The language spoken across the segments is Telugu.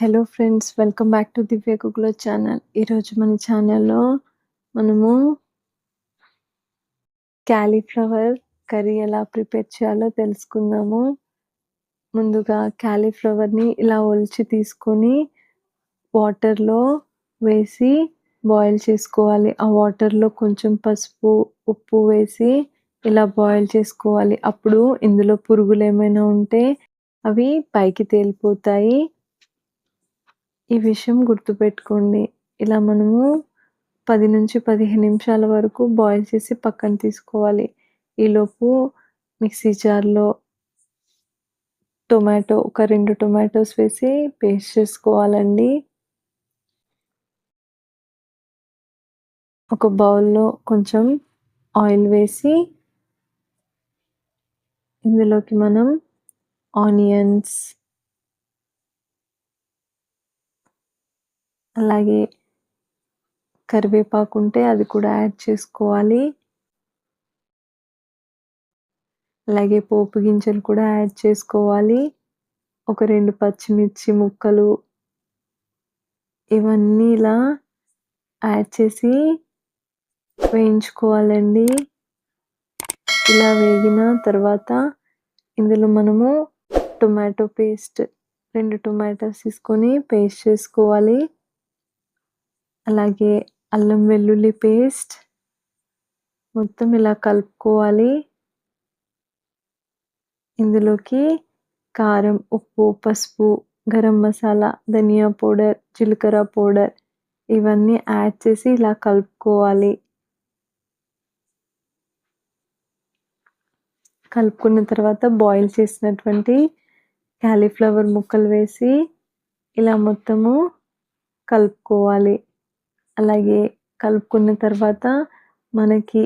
Hello friends, welcome back to Divya కుక్లో ఛానల్. ఈరోజు మన ఛానల్‌లో మనము క్యాలీఫ్లవర్ కర్రీ ఎలా ప్రిపేర్ చేయాలో తెలుసుకుందాము. ముందుగా క్యాలీఫ్లవర్‌ని ఇలా ఒలిచి తీసుకొని వాటర్‌లో వేసి బాయిల్ చేసుకోవాలి. ఆ వాటర్‌లో కొంచెం పసుపు, ఉప్పు వేసి ఇలా బాయిల్ చేసుకోవాలి. అప్పుడు ఇందులో పురుగులేమైనా ఉంటే అవి పైకి తేలిపోతాయి. ఈ విషయం గుర్తుపెట్టుకోండి. ఇలా మనము 10-15 నిమిషాల వరకు బాయిల్ చేసి పక్కన తీసుకోవాలి. ఈలోపు మిక్సీ జార్‌లో ఒక 2 టొమాటోస్ వేసి పేస్ట్ చేసుకోవాలండి. ఒక బౌల్‌లో కొంచెం ఆయిల్ వేసి ఇందులోకి మనం ఆనియన్స్, అలాగే కరివేపాకు ఉంటే అది కూడా యాడ్ చేసుకోవాలి. అలాగే పోపు గింజలు కూడా యాడ్ చేసుకోవాలి. ఒక 2 పచ్చిమిర్చి ముక్కలు ఇవన్నీ ఇలా యాడ్ చేసి వేయించుకోవాలండి. ఇలా వేగిన తర్వాత ఇందులో మనము టొమాటో పేస్ట్ 2 టొమాటోస్ తీసుకొని పేస్ట్ చేసుకోవాలి. అలాగే అల్లం వెల్లుల్లి పేస్ట్ మొత్తం ఇలా కలుపుకోవాలి. ఇందులోకి కారం, ఉప్పు, పసుపు, గరం మసాలా, ధనియా పౌడర్, జీలకర్ర పౌడర్ ఇవన్నీ యాడ్ చేసి ఇలా కలుపుకోవాలి. కలుపుకున్న తర్వాత బాయిల్ చేసినటువంటి క్యాలీఫ్లవర్ ముక్కలు వేసి ఇలా మొత్తము కలుపుకోవాలి. అలాగే కలుపుకున్న తర్వాత మనకి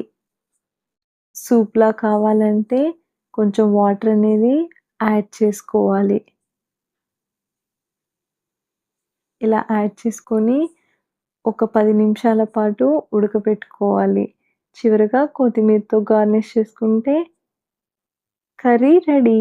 సూప్‌లా కావాలంటే కొంచెం వాటర్ అనేది యాడ్ చేసుకోవాలి. ఇలా యాడ్ చేసుకొని ఒక 10 నిమిషాల పాటు ఉడకబెట్టుకోవాలి. చివరగా కొత్తిమీరతో గార్నిష్ చేసుకుంటే కర్రీ రెడీ.